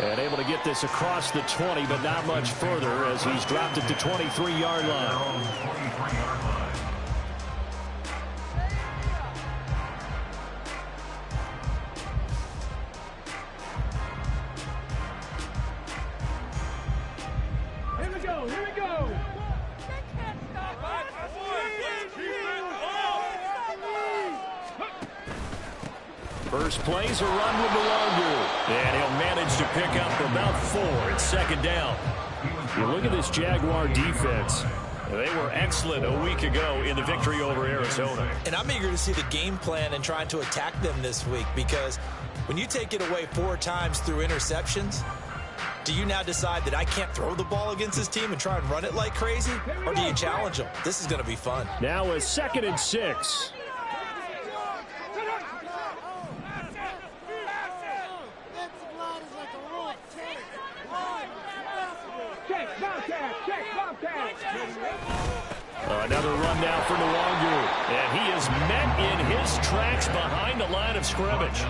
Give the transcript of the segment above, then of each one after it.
And able to get this across the 20, but not much further as he's dropped it to 23-yard line. First play's a run with the Longu. And he'll manage to pick up about 4. It's second down. You look at this Jaguar defense. They were excellent a week ago in the victory over Arizona. And I'm eager to see the game plan and trying to attack them this week, because when you take it away 4 times through interceptions, do you now decide that I can't throw the ball against this team and try and run it like crazy? Or do you challenge them? This is going to be fun. Now a 2nd and 6. Another run now for Nwangu, and he is met in his tracks behind the line of scrimmage.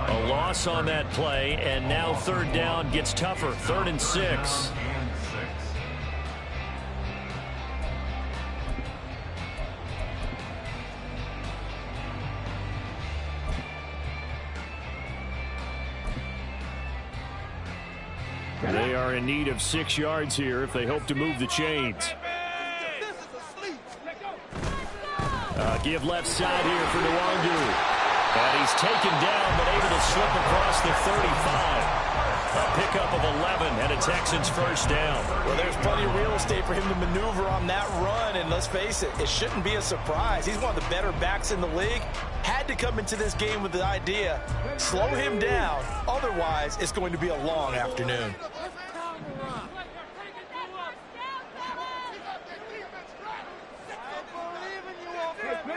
A loss on that play, and now third down gets tougher. 3rd and 6. They are in need of 6 yards here if they hope to move the chains. Give left side here for Nwangu. And he's taken down, but able to slip across the 35. A pickup of 11 and a Texans first down. Well, there's plenty of real estate for him to maneuver on that run, and let's face it, it shouldn't be a surprise. He's one of the better backs in the league. Had to come into this game with the idea, slow him down, otherwise it's going to be a long afternoon.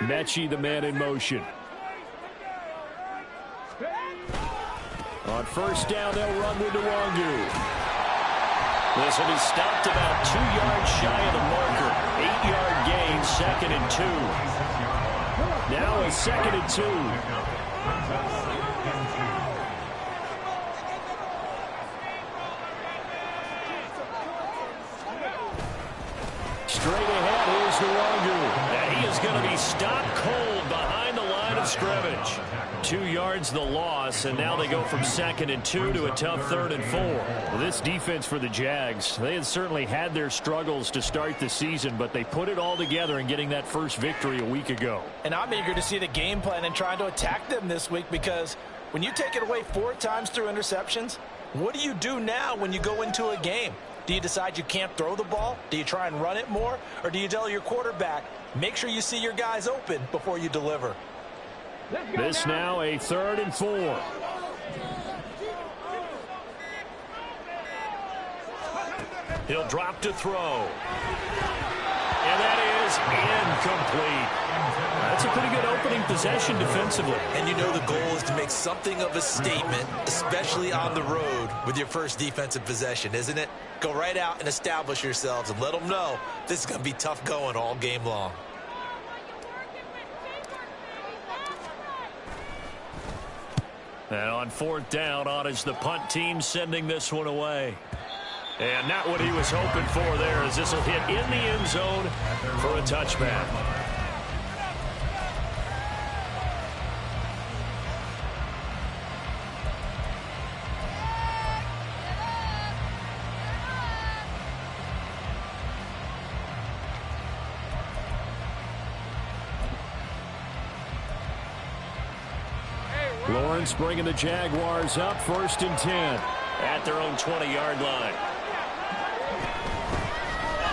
Mechie, the man in motion. On first down, they'll run with Nwangu. This will be stopped about 2 yards shy of the marker. 8-yard gain, 2nd and 2. Now a 2nd and 2. Straight ahead, here's Nwangu. And he is going to be stopped cold behind the line of scrimmage. 2 yards the loss, and now they go from 2nd and 2 to a tough 3rd and 4. Well, this defense for the Jags, they had certainly had their struggles to start the season, but they put it all together in getting that first victory a week ago. And I'm eager to see the game plan and trying to attack them this week, because when you take it away 4 times through interceptions, what do you do now when you go into a game? Do you decide you can't throw the ball? Do you try and run it more? Or do you tell your quarterback, make sure you see your guys open before you deliver? This now a 3rd and 4. He'll drop to throw. And that is incomplete. That's a pretty good opening possession defensively. And you know the goal is to make something of a statement, especially on the road with your first defensive possession, isn't it? Go right out and establish yourselves and let them know this is going to be tough going all game long. And on 4th down, on is the punt team sending this one away. And not what he was hoping for there, as this will hit in the end zone for a touchback. Lawrence bringing the Jaguars up, 1st and 10 at their own 20-yard line.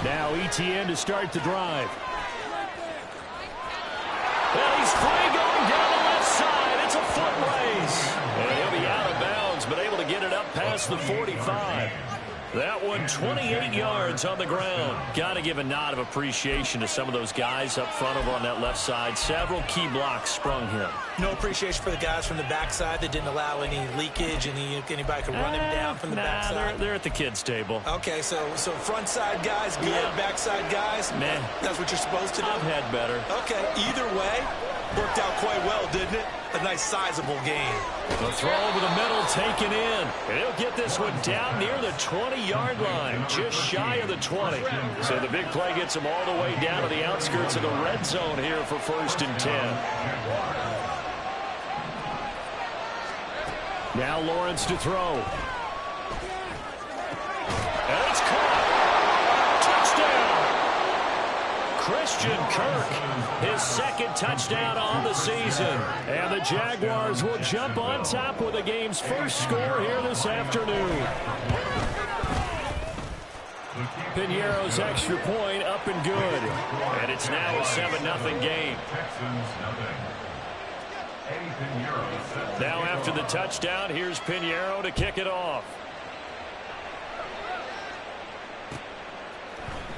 Now ETN to start the drive. Well, he's free going down the left side. It's a foot race. And he'll be out of bounds, but able to get it up past the 45. That one 28 yards on the ground. Got to give a nod of appreciation to some of those guys up front over on that left side. Several key blocks sprung him. No appreciation for the guys from the backside that didn't allow any leakage, anybody could run him down from the backside. They're at the kids' table. Okay, so front side guys, good, backside guys, man, that's what you're supposed to do. I've had better. Okay, either way, Worked out quite well, didn't it? A nice sizable gain. The throw over the middle taken in. And he'll get this one down near the 20-yard line, just shy of the 20. So the big play gets him all the way down to the outskirts of the red zone here for 1st and 10. Now Lawrence to throw. And it's caught. Touchdown! Christian Kirk, his 2nd touchdown on the season. And the Jaguars will jump on top with the game's first score here this afternoon. Piñeiro's extra point up and good. And it's now a 7-0 game. Now after the touchdown, here's Piñeiro to kick it off.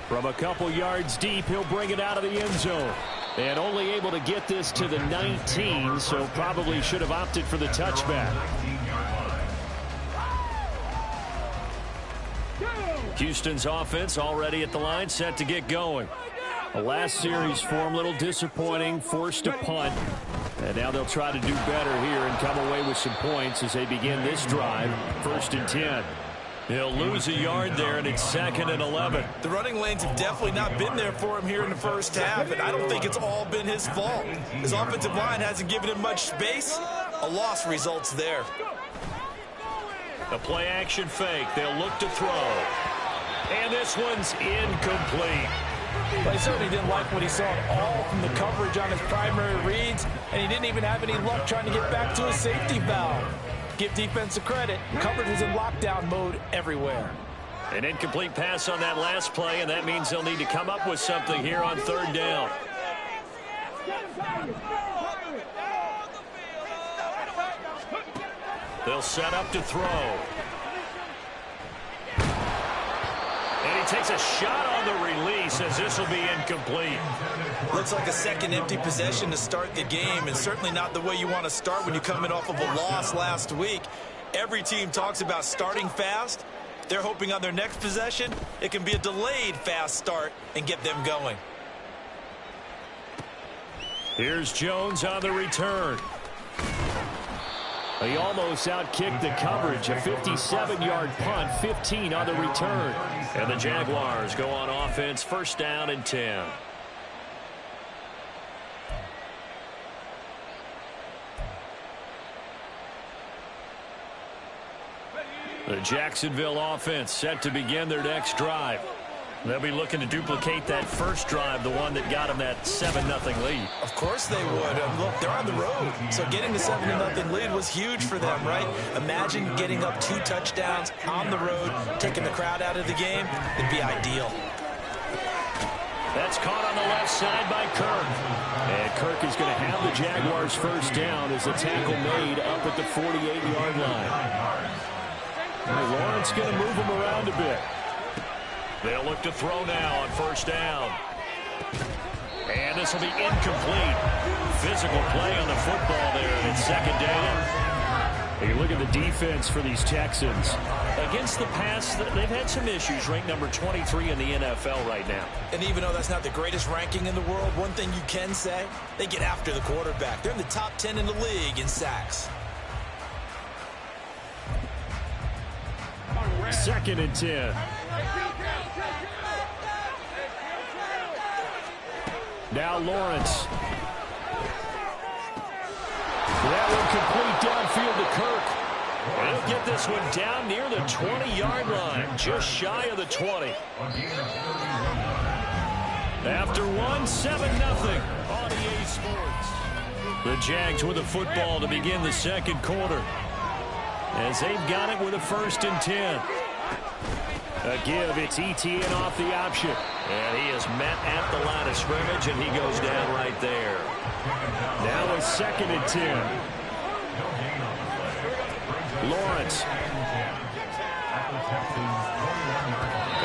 From a couple yards deep, he'll bring it out of the end zone. And only able to get this to the 19, so probably should have opted for the touchback. Houston's offense already at the line, set to get going. The last series for him, a little disappointing, forced a punt. And now they'll try to do better here and come away with some points as they begin this drive. 1st and 10. He'll lose a yard there, and it's 2nd and 11. The running lanes have definitely not been there for him here in the first half, and I don't think it's all been his fault. His offensive line hasn't given him much space. A loss results there. A play-action fake. They'll look to throw. And this one's incomplete. But he certainly didn't like what he saw at all from the coverage on his primary reads, and he didn't even have any luck trying to get back to his safety valve. Give defense a credit. Coverage was in lockdown mode everywhere. An incomplete pass on that last play, and that means they'll need to come up with something here on 3rd down. They'll set up to throw. And he takes a shot on the release as this will be incomplete. Looks like a second empty possession to start the game, and certainly not the way you want to start when you're coming off of a loss last week. Every team talks about starting fast. They're hoping on their next possession, it can be a delayed fast start and get them going. Here's Jones on the return. He almost outkicked the coverage. A 57-yard punt, 15 on the return. And the Jaguars go on offense, 1st down and 10. The Jacksonville offense set to begin their next drive. They'll be looking to duplicate that first drive, the one that got them that 7-0 lead. Of course they would. Look, they're on the road. So getting the 7-0 lead was huge for them, right? Imagine getting up 2 touchdowns on the road, taking the crowd out of the game. It'd be ideal. That's caught on the left side by Kirk. And Kirk is going to have the Jaguars' first down as the tackle made up at the 48-yard line. Lawrence going to move him around a bit. They'll look to throw now on 1st down. And this will be incomplete. Physical play on the football there, and it's 2nd down. You look at the defense for these Texans. Against the pass, they've had some issues, ranked number 23 in the NFL right now. And even though that's not the greatest ranking in the world, one thing you can say, they get after the quarterback. They're in the top 10 in the league in sacks. 2nd and 10. Now Lawrence. That one complete downfield to Kirk. And he'll get this one down near the 20-yard line, just shy of the 20. After 7-0 on EA Sports. The Jags with a football to begin the 2nd quarter, as they've got it with a 1st and 10. A give, it's ETN off the option. And he is met at the line of scrimmage, and he goes down right there. Now a 2nd and 10. Lawrence.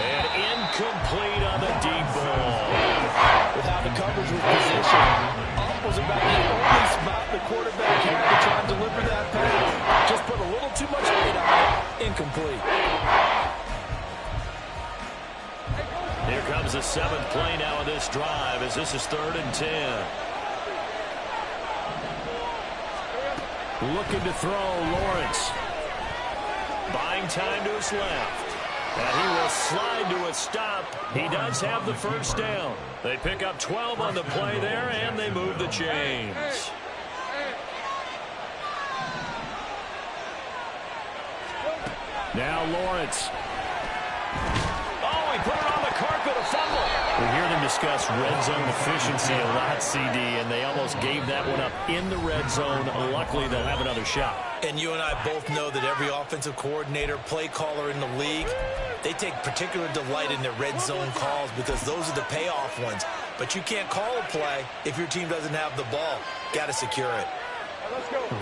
And incomplete on the deep ball. With how the coverage was positioned, up was about the only spot the quarterback had to try and deliver that pass. Just put a little too much weight on it. Incomplete. Here comes the 7th play now of this drive, as this is 3rd and 10. Looking to throw, Lawrence. Buying time to his left. And he will slide to a stop. He does have the first down. They pick up 12 on the play there, and they move the chains. Now Lawrence. Oh, he put it on the carpet, a fumble. We hear them discuss red zone efficiency a lot, CD, and they almost gave that one up in the red zone. Luckily, they'll have another shot. And you and I both know that every offensive coordinator, play caller in the league, they take particular delight in their red zone calls because those are the payoff ones. But you can't call a play if your team doesn't have the ball. Got to secure it.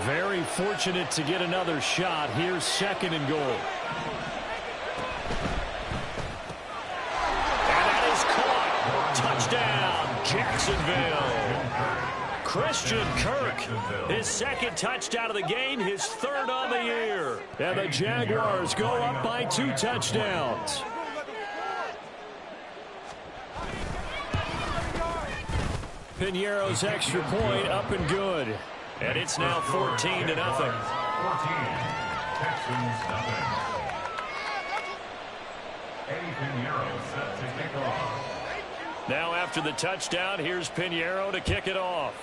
Very fortunate to get another shot. Here's second and goal. And that is caught. Touchdown, Jacksonville. Christian Kirk, his second touchdown of the game, his third on the year. And the Jaguars go up by 2 touchdowns. Piñeiro's extra point up and good. And it's now 14-0. 14, Texans nothing. Eddie Piñeiro set to kick off. Now after the touchdown, here's Piñeiro to kick it off.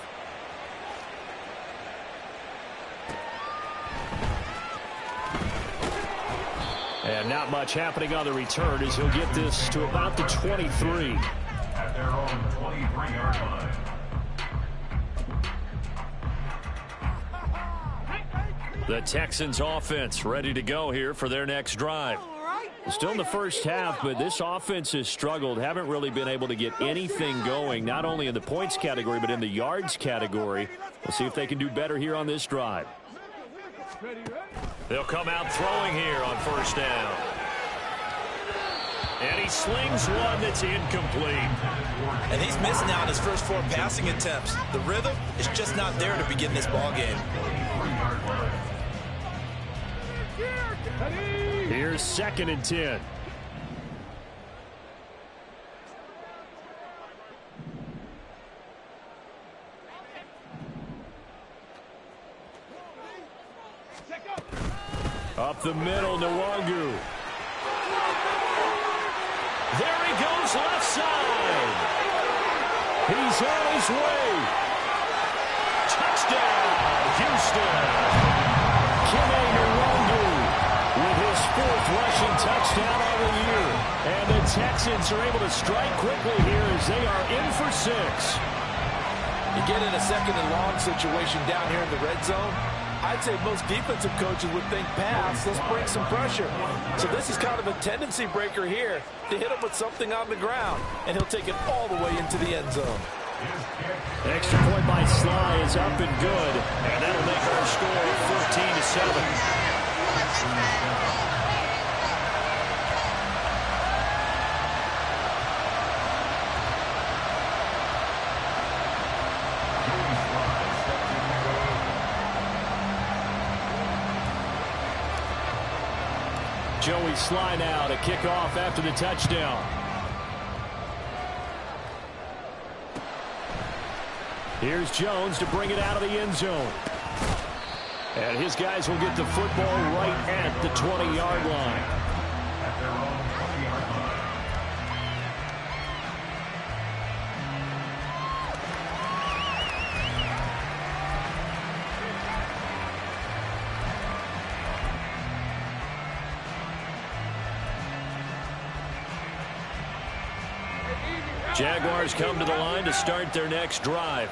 And not much happening on the return as he'll get this to about the 23. At their own 23-yard line. The Texans offense ready to go here for their next drive. Still in the first half, but this offense has struggled. Haven't really been able to get anything going, not only in the points category, but in the yards category. We'll see if they can do better here on this drive. They'll come out throwing here on first down. And he slings one that's incomplete. And he's missing out on his first 4 passing attempts. The rhythm is just not there to begin this ball game. Here's second and 10. Up the middle, Nwangu. There he goes left side. He's on his way. Touchdown, Houston. Nwangu with his 4th rushing touchdown of the year. And the Texans are able to strike quickly here as they are in for 6. You get in a second and long situation down here in the red zone, I'd say most defensive coaches would think pass, let's bring some pressure. So this is kind of a tendency breaker here to hit him with something on the ground, and he'll take it all the way into the end zone. Extra point by Sly is up and good, and that'll make our score 14-7. Joey Sly now to kick off after the touchdown. Here's Jones to bring it out of the end zone. And his guys will get the football right at the 20-yard line. At their own 20-yard line. Jaguars come to the line to start their next drive.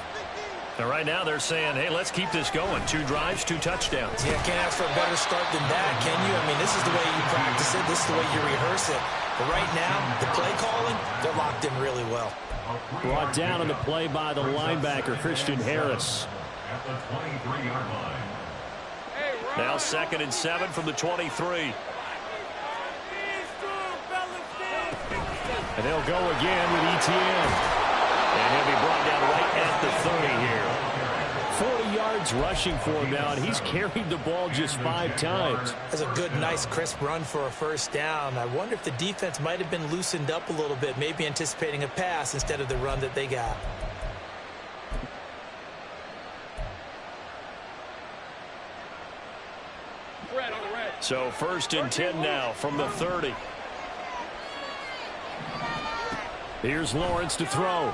And right now they're saying, hey, let's keep this going. 2 drives, 2 touchdowns. Yeah, can't ask for a better start than that, can you? I mean, this is the way you practice it. This is the way you rehearse it. But right now, the play calling, they're locked in really well. Brought down on the play by the linebacker, Christian Harris. At the 23-yard line. Now 2nd and 7 from the 23. And they'll go again with ETN. And he'll be brought down right at the 30 here. 40 yards rushing for him now, and he's carried the ball just 5 times. That's a good, nice, crisp run for a first down. I wonder if the defense might have been loosened up a little bit, maybe anticipating a pass instead of the run that they got. So 1st and 10 now from the 30. Here's Lawrence to throw.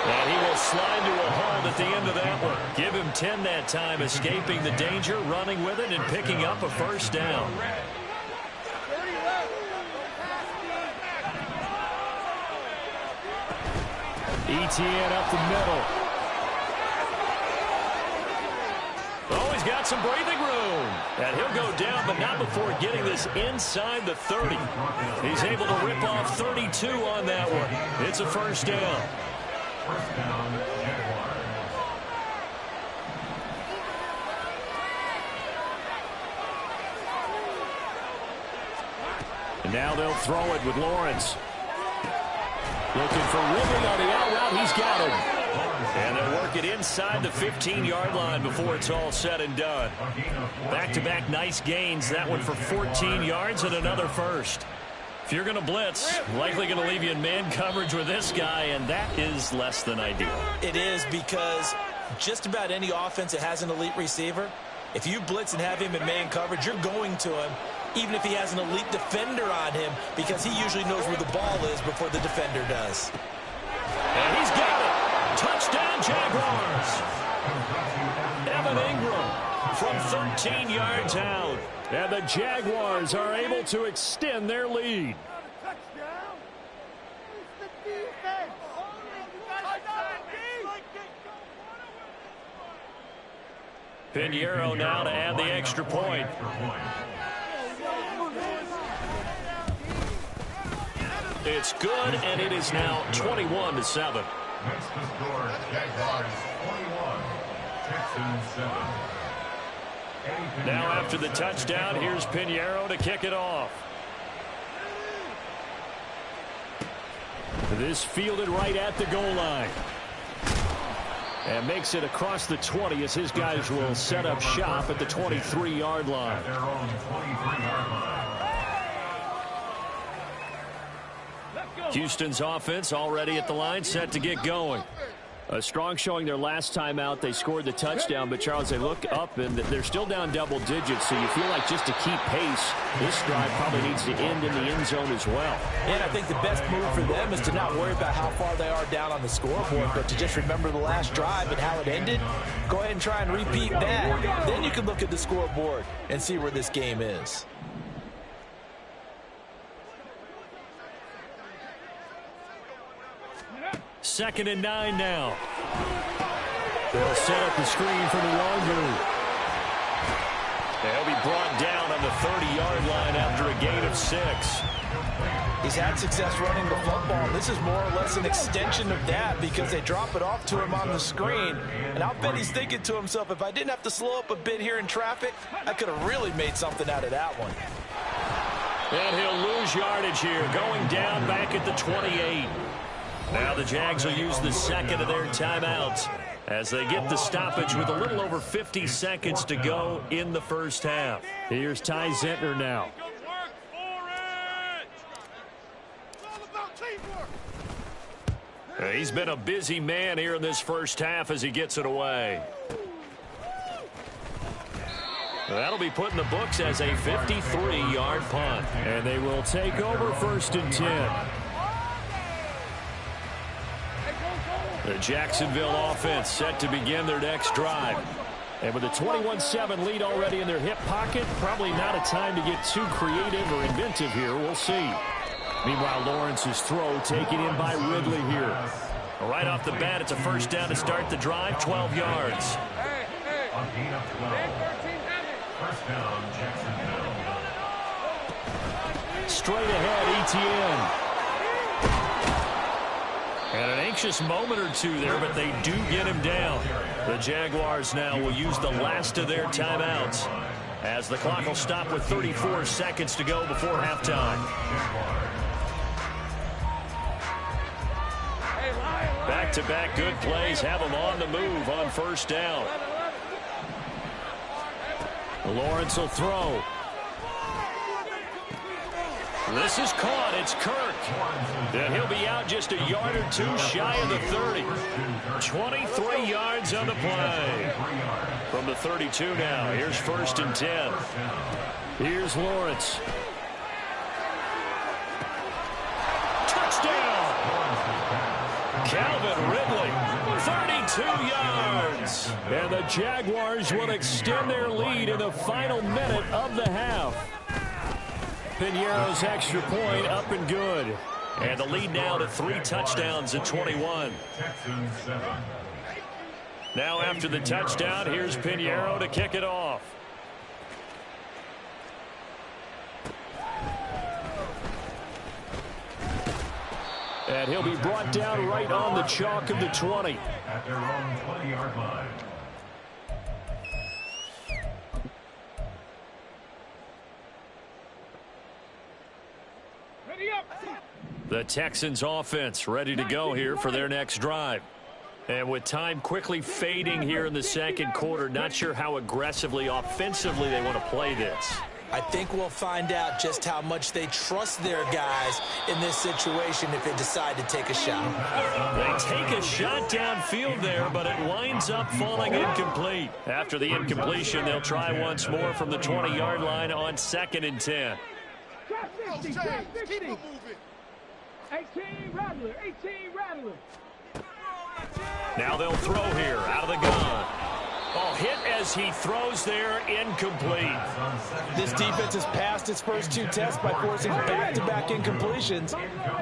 And he will slide to a hold at the end of that one. Give him 10 that time, escaping the danger, running with it, and picking up a first down. ETN up the middle. Oh, he's got some breathing room. And he'll go down, but not before getting this inside the 30. He's able to rip off 32 on that one. It's a first down. First down, Jaguars. And now they'll throw it with Lawrence. Looking for Ridley on the out route. He's got him. And they'll work it inside the 15-yard line before it's all said and done. Back-to-back nice gains. That one for 14 yards and another first. If you're going to blitz, likely going to leave you in man coverage with this guy, and that is less than ideal. It is, because just about any offense that has an elite receiver, if you blitz and have him in man coverage, you're going to him, even if he has an elite defender on him, because he usually knows where the ball is before the defender does. And he's got it. Touchdown, Jaguars. Evan Ingram from 13 yards out. And the Jaguars are able to extend their lead. Pinheiro now to add the extra point. It's good, and it is now 21-7. Next to score, Jaguars 21, Texans 7. Now after the touchdown, here's Pinheiro to kick it off. This fielded right at the goal line. And makes it across the 20 as his guys will set up shop at the 23-yard line. At their own 23-yard line. Houston's offense already at the line, set to get going. A strong showing their last time out. They scored the touchdown, but, Charles, they look up, and they're still down double digits, so you feel like just to keep pace, this drive probably needs to end in the end zone as well. And I think the best move for them is to not worry about how far they are down on the scoreboard, but to just remember the last drive and how it ended. Go ahead and try and repeat that. Then you can look at the scoreboard and see where this game is. Second and 9 now. They'll set up the screen for Nwangu. They'll be brought down on the 30-yard line after a gain of 6. He's had success running the football. This is more or less an extension of that because they drop it off to him on the screen. And I'll bet he's thinking to himself, if I didn't have to slow up a bit here in traffic, I could have really made something out of that one. And he'll lose yardage here, going down back at the 28. Now the Jags will use the second of their timeouts as they get the stoppage with a little over 50 seconds to go in the first half. Here's Ty Zentner now. He's been a busy man here in this first half as he gets it away. That'll be put in the books as a 53-yard punt. And they will take over 1st and 10. The Jacksonville offense set to begin their next drive. And with a 21-7 lead already in their hip pocket, probably not a time to get too creative or inventive here. We'll see. Meanwhile, Lawrence's throw taken in by Ridley here. Right off the bat, it's a first down to start the drive, 12 yards. First down, Jacksonville. Straight ahead, ETN. And an anxious moment or two there, but they do get him down. The Jaguars now will use the last of their timeouts as the clock will stop with 34 seconds to go before halftime. Back-to-back good plays have them on the move on first down. Lawrence will throw. This is caught. It's Kirk. And he'll be out just a yard or two shy of the 30. 23 yards on the play. From the 32 now, here's 1st and 10. Here's Lawrence. Touchdown! Calvin Ridley, 32 yards. And the Jaguars will extend their lead in the final minute of the half. Piñeiro's extra point up and good. And the lead now to 3 touchdowns at 21. Now after the touchdown, here's Piñeiro to kick it off. And he'll be brought down right on the chalk of the 20. At their own 20-yard line. The Texans offense ready to go here for their next drive. And with time quickly fading here in the second quarter, not sure how aggressively, offensively they want to play this. I think we'll find out just how much they trust their guys in this situation if they decide to take a shot. They take a shot downfield there, but it winds up falling incomplete. After the incompletion, they'll try once more from the 20-yard line on 2nd and 10. 18 Rattler, 18 Rattler. Now they'll throw here out of the gun. Oh, hit as he throws there, incomplete. This defense has passed its first 2 tests by forcing back-to-back incompletions.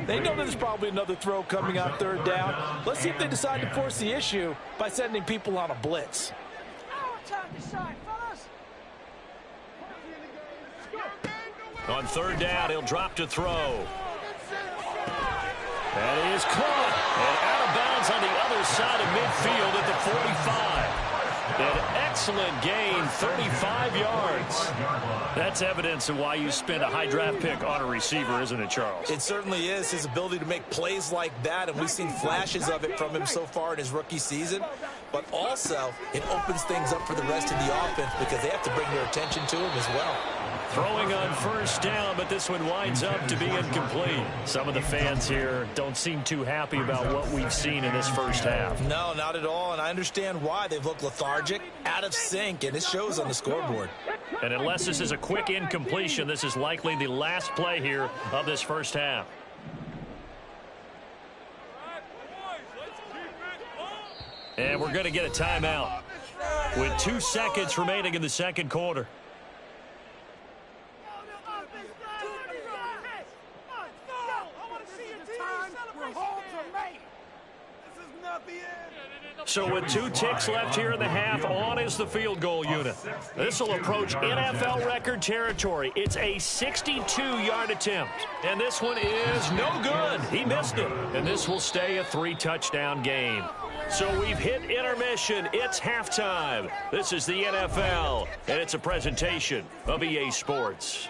They know there's probably another throw coming on 3rd down. Let's see if they decide to force the issue by sending people on a blitz. On 3rd down, he'll drop to throw. That is caught. And out of bounds on the other side of midfield at the 45. An excellent gain, 35 yards. That's evidence of why you spend a high draft pick on a receiver, isn't it, Charles? It certainly is. His ability to make plays like that, and we've seen flashes of it from him so far in his rookie season. But also, it opens things up for the rest of the offense because they have to bring their attention to him as well. Throwing on 1st down, but this one winds up to be incomplete. Some of the fans here don't seem too happy about what we've seen in this first half. No, not at all, and I understand why. They've looked lethargic, out of sync, and it shows on the scoreboard. And unless this is a quick incompletion, this is likely the last play here of this first half. And we're going to get a timeout with 2 seconds remaining in the second quarter. So with 2 ticks left here in the half, on is the field goal unit. This will approach NFL record territory. It's a 62-yard attempt. And this one is no good. He missed it. And this will stay a 3-touchdown game. So we've hit intermission. It's halftime. This is the NFL, and it's a presentation of EA Sports.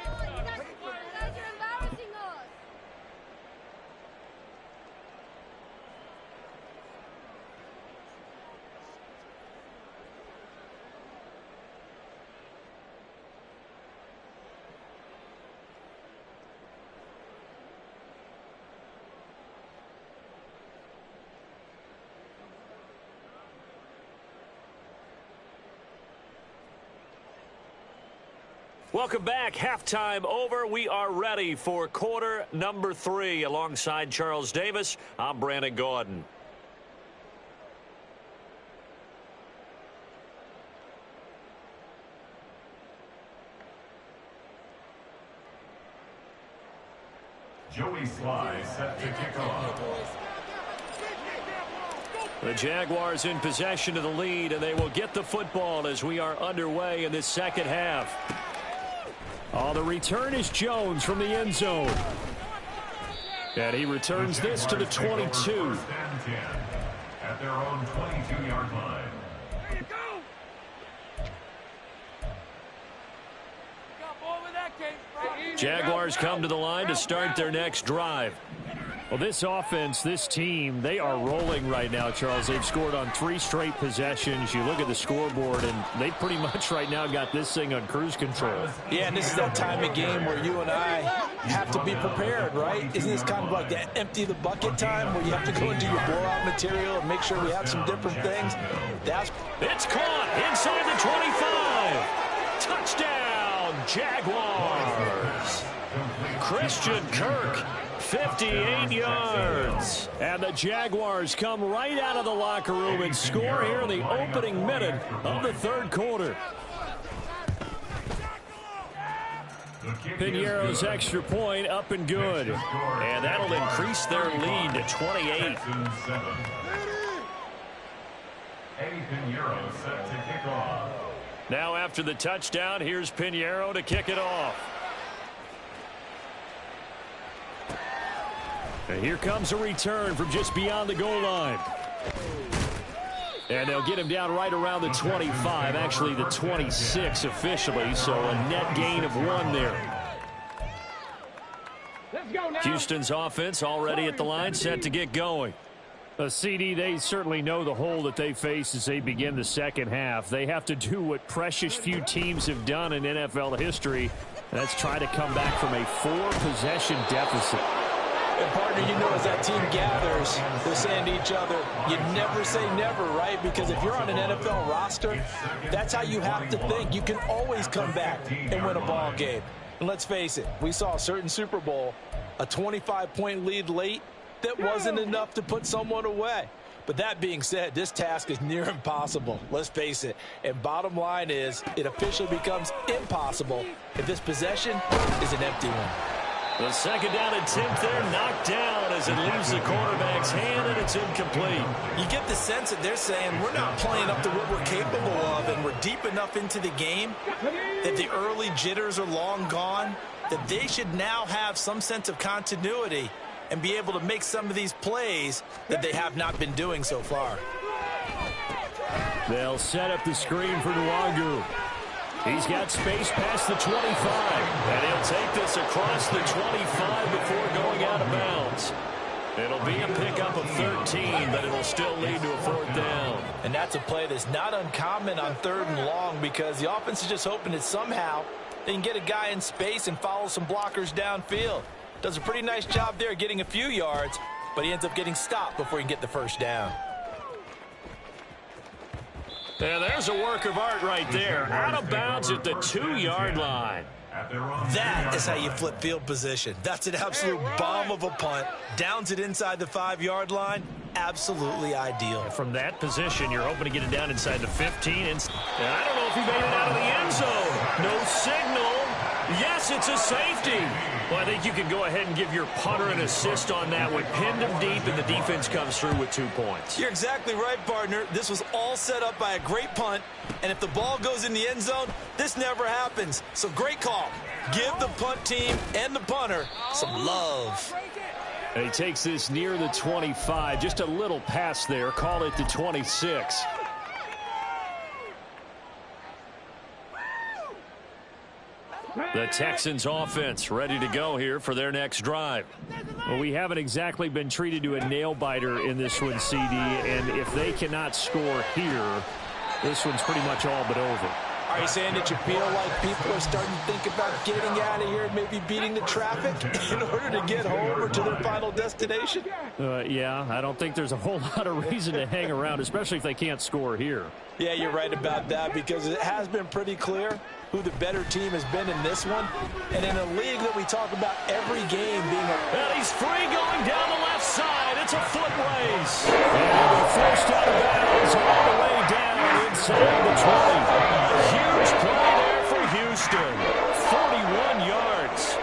Welcome back. Halftime over. We are ready for quarter number 3. Alongside Charles Davis, I'm Brandon Gordon. Joey Sly set to kick off. The Jaguars in possession of the lead, and they will get the football as we are underway in this second half. Oh, the return is Jones from the end zone. And he returns this to the 22. At their own 22-yard line. Jaguars come to the line to start their next drive. Well, this offense, this team, they are rolling right now, Charles. They've scored on 3 straight possessions. You look at the scoreboard, and they pretty much right now got this thing on cruise control. Yeah, and this is that time of game where you and I have to be prepared, right? Isn't this kind of like that empty the bucket time where you have to go into your blowout material and make sure we have some different things? It's caught inside the 25. Touchdown, Jaguars. Christian Kirk, 58 yards. And the Jaguars come right out of the locker room and score here in the opening minute of the third quarter. Piñeiro's extra point up and good. And that'll increase their lead to 28. Piñeiro set to kick off. Now after the touchdown, here's Piñeiro to kick it off. And here comes a return from just beyond the goal line. And they'll get him down right around the 25, actually the 26 officially, so a net gain of 1 there. Houston's offense already at the line, set to get going. CD, they certainly know the hole that they face as they begin the second half. They have to do what precious few teams have done in NFL history. That's try to come back from a 4-possession deficit. And partner, you know, as that team gathers, they're saying to each other, you never say never, right? Because if you're on an NFL roster, that's how you have to think. You can always come back and win a ball game. And let's face it, we saw a certain Super Bowl, a 25-point lead late, that wasn't enough to put someone away. But that being said, this task is near impossible. Let's face it. And bottom line is, it officially becomes impossible if this possession is an empty one. The second down attempt there knocked down as it leaves the quarterback's hand, and it's incomplete. You get the sense that they're saying we're not playing up to what we're capable of, and we're deep enough into the game that the early jitters are long gone, that they should now have some sense of continuity and be able to make some of these plays that they have not been doing so far. They'll set up the screen for Nwangu. He's got space past the 25, and he'll take this across the 25 before going out of bounds. It'll be a pickup of 13, but it'll still lead to a 4th down. And that's a play that's not uncommon on 3rd and long because the offense is just hoping that somehow they can get a guy in space and follow some blockers downfield. Does a pretty nice job there getting a few yards, but he ends up getting stopped before he can get the 1st down. And there's a work of art right there. Out of bounds at the 2-yard line. That is how you flip field position. That's an absolute bomb of a punt. Downs it inside the 5-yard line. Absolutely ideal. From that position, you're hoping to get it down inside the 15. And I don't know if he made it out of the end zone. No signal. Yes, it's a safety. Well, I think you can go ahead and give your punter an assist on that one. Pinned him deep, and the defense comes through with 2 points. You're exactly right, partner. This was all set up by a great punt, and if the ball goes in the end zone, this never happens. So great call. Give the punt team and the punter some love. And he takes this near the 25. Just a little pass there. Call it the 26. The Texans offense ready to go here for their next drive. Well, we haven't exactly been treated to a nail-biter in this one, CD, and if they cannot score here, this one's pretty much all but over. Are you saying that you feel like people are starting to think about getting out of here, maybe beating the traffic in order to get home or to their final destination? Yeah, I don't think there's a whole lot of reason to hang around, especially if they can't score here. Yeah, you're right about that because it has been pretty clear who the better team has been in this one. And in a league that we talk about every game being a... And he's free going down the left side. It's a foot race. And forced out of bounds all the way down inside the 20. Huge play there for Houston. 41 yards.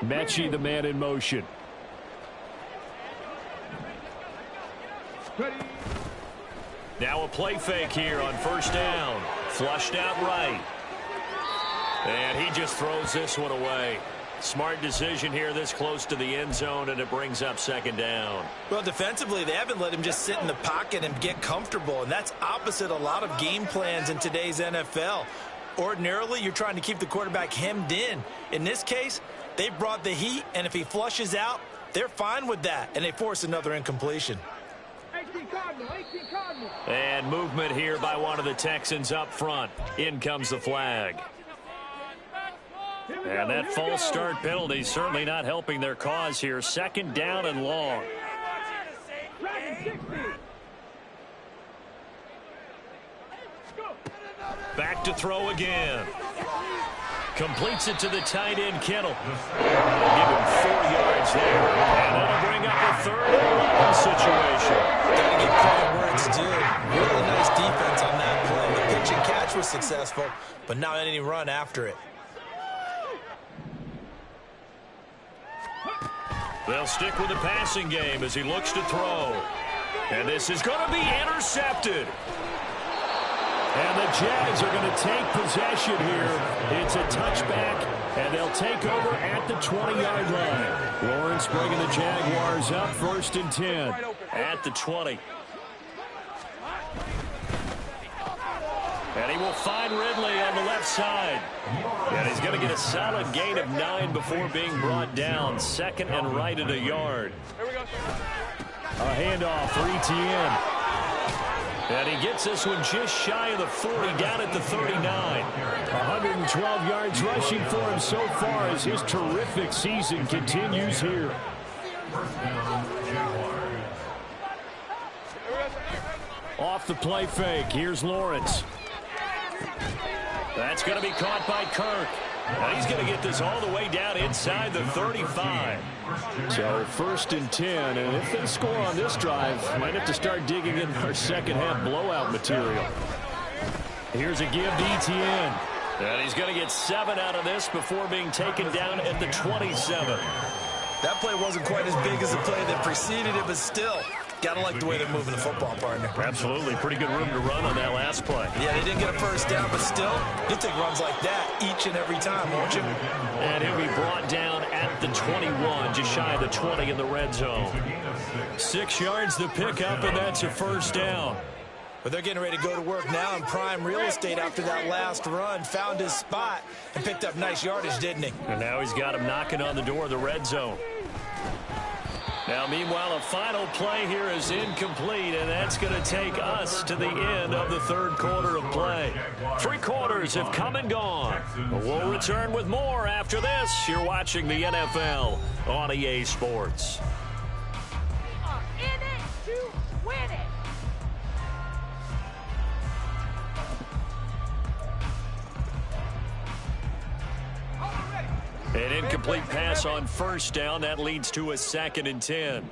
Mechie, the man in motion. Now a play fake here on 1st down. Flushed out right. And he just throws this one away. Smart decision here this close to the end zone, and it brings up second down. Well, defensively, they haven't let him just sit in the pocket and get comfortable, and that's opposite a lot of game plans in today's NFL. Ordinarily, you're trying to keep the quarterback hemmed in. In this case, they brought the heat, and if he flushes out, they're fine with that, and they force another incompletion. And movement here by one of the Texans up front. In comes the flag. And that false start penalty certainly not helping their cause here. Second down and long. Back to throw again. Completes it to the tight end, Kittle. Give him 4 yards there. And that'll bring up a 3rd and 11 situation. Got to give credit where it's due. Really nice defense on that play. The pitch and catch was successful, but not any run after it. They'll stick with the passing game as he looks to throw. And this is going to be intercepted. And the Jags are going to take possession here. It's a touchback, and they'll take over at the 20-yard line. Lawrence bringing the Jaguars up 1st and 10 at the 20. And he will find Ridley on the left side. And he's going to get a solid gain of 9 before being brought down. 2nd and right at a yard. A handoff for Etienne. And he gets this one just shy of the 40, down at the 39. 112 yards rushing for him so far as his terrific season continues here. Off the play fake, here's Lawrence. That's going to be caught by Kirk. Now he's going to get this all the way down inside the 35. So 1st and 10, and if they score on this drive, might have to start digging in our second half blowout material. Here's a give to Etienne. And he's going to get 7 out of this before being taken down at the 27. That play wasn't quite as big as the play that preceded it, but still, gotta like the way they're moving the football, partner. Absolutely. Pretty good room to run on that last play. Yeah, they didn't get a first down, but still, you'll take runs like that each and every time, won't you? And he'll be brought down at the 21, just shy of the 20 in the red zone. 6 yards the pickup, and that's a 1st down. But they're getting ready to go to work now in prime real estate after that last run. Found his spot and picked up nice yardage, didn't he? And now he's got him knocking on the door of the red zone. Now, meanwhile, a final play here is incomplete, and that's going to take us to the end of the 3rd quarter of play. 3 quarters have come and gone. We'll return with more after this. You're watching the NFL on EA Sports. In it to win it. An incomplete pass on 1st down. That leads to a 2nd and 10.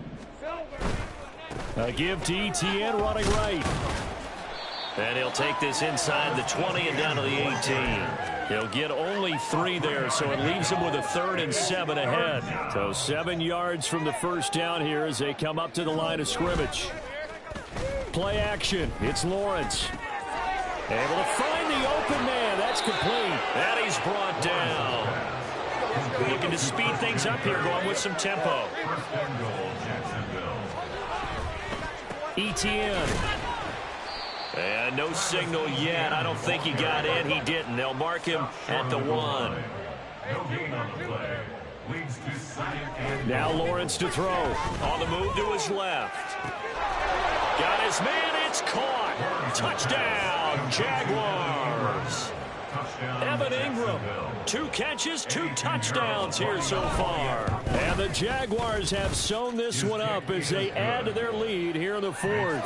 A give to Etienne running right. And he'll take this inside the 20 and down to the 18. He'll get only 3 there, so it leaves him with a 3rd and 7 ahead. So 7 yards from the 1st down here as they come up to the line of scrimmage. Play action. It's Lawrence. Able to find the open man. That's complete. And he's brought down. Looking to speed things up here, going with some tempo. Etienne. And no signal yet. I don't think he got in. He didn't. They'll mark him at the 1. Now Lawrence to throw. On the move to his left. Got his man. It's caught. Touchdown, Jaguars. Evan Ingram, 2 catches, 2 touchdowns here so far. And the Jaguars have sewn this one up as they add to their lead here in the 4th.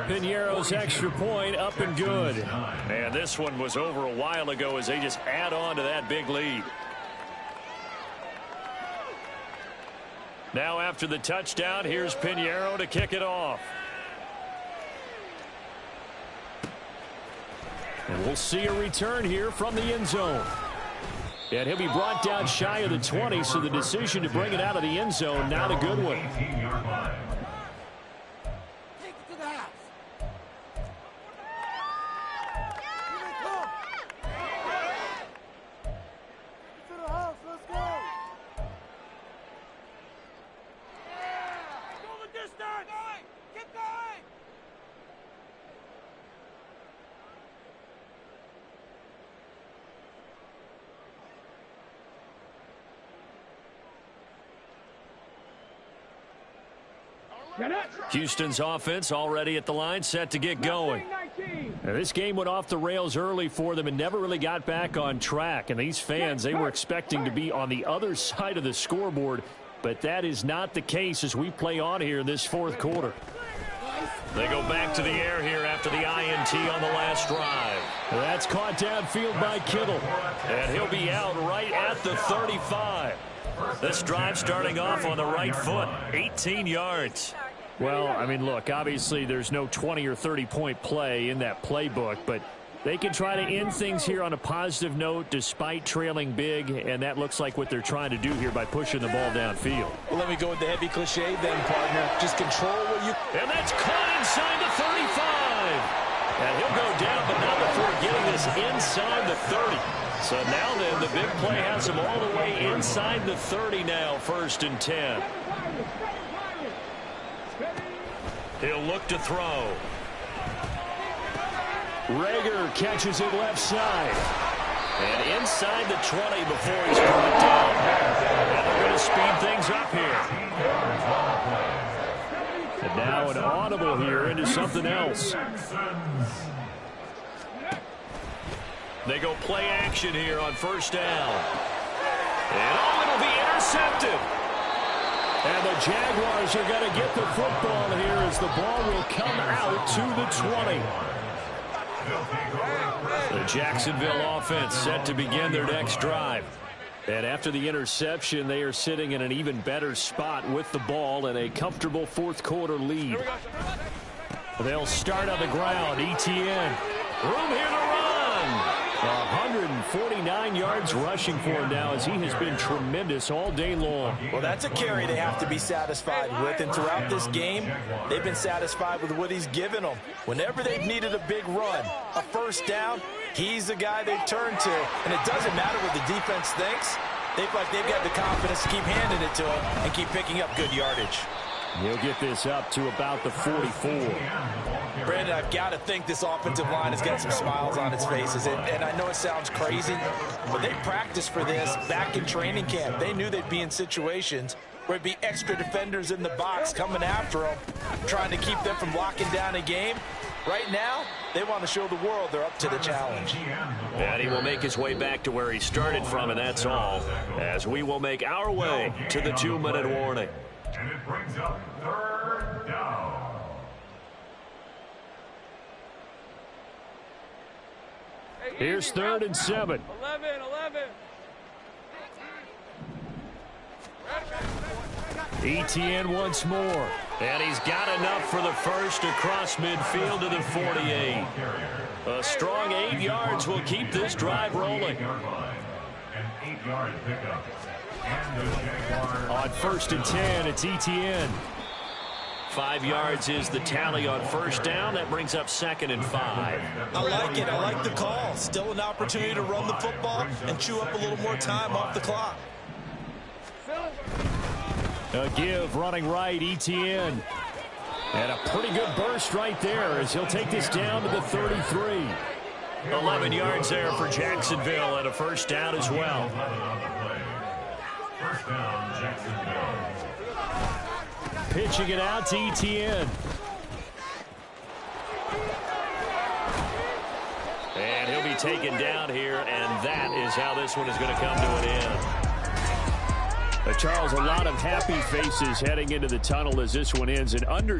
Piñeiro's extra point up and good. And this one was over a while ago as they just add on to that big lead. Now after the touchdown, here's Piñeiro to kick it off. And we'll see a return here from the end zone. And he'll be brought down shy of the 20, so the decision to bring it out of the end zone, not a good one. Houston's offense already at the line, set to get going. Now, this game went off the rails early for them and never really got back on track. And these fans, they were expecting to be on the other side of the scoreboard, but that is not the case as we play on here in this fourth quarter. They go back to the air here after the INT on the last drive. That's caught downfield by Kittle, and he'll be out right at the 35. This drive starting off on the right foot, 18 yards. Well, I mean, look, obviously there's no 20 or 30-point play in that playbook, but they can try to end things here on a positive note despite trailing big, and that looks like what they're trying to do here by pushing the ball downfield. Well, let me go with the heavy cliche then, partner. Just control what you... And that's caught inside the 35. And he'll go down, but not before getting this inside the 30. So now then, the big play has him all the way inside the 30 now, 1st and 10. He'll look to throw. Rager catches it left side. And inside the 20 before he's brought down. And they're going to speed things up here. And now an audible here into something else. They go play action here on 1st down. And it'll be intercepted. And the Jaguars are going to get the football here as the ball will come out to the 20. The Jacksonville offense set to begin their next drive. And after the interception, they are sitting in an even better spot with the ball and a comfortable fourth quarter lead. They'll start on the ground. ETN. Room here to run. 149 yards rushing for him now as he has been tremendous all day long. Well, that's a carry they have to be satisfied with, and throughout this game, they've been satisfied with what he's given them. Whenever they've needed a big run, a 1st down, he's the guy they've turned to, and it doesn't matter what the defense thinks. They feel like they've got the confidence to keep handing it to him and keep picking up good yardage. He'll get this up to about the 44. Brandon, I've got to think this offensive line has got some smiles on its faces. And I know it sounds crazy, but they practiced for this back in training camp. They knew they'd be in situations where it'd be extra defenders in the box coming after them, trying to keep them from locking down a game. Right now, they want to show the world they're up to the challenge. And he will make his way back to where he started from, and that's all, as we will make our way to the 2-minute warning. And it brings up 3rd down. Here's 3rd and 7. 11. ETN once more. And he's got enough for the first across midfield to the 48. A strong 8 yards will keep this drive rolling. An 8-yard pickup. On 1st and 10, it's ETN. 5 yards is the tally on 1st down. That brings up 2nd and 5. I like it. I like the call. Still an opportunity to run the football and chew up a little more time off the clock. A give running right, ETN. And a pretty good burst right there as he'll take this down to the 33. 11 yards there for Jacksonville and a 1st down as well. 1st down, Jacksonville. Pitching it out to ETN. And he'll be taken down here, and that is how this one is going to come to an end. Charles, a lot of happy faces heading into the tunnel as this one ends. And under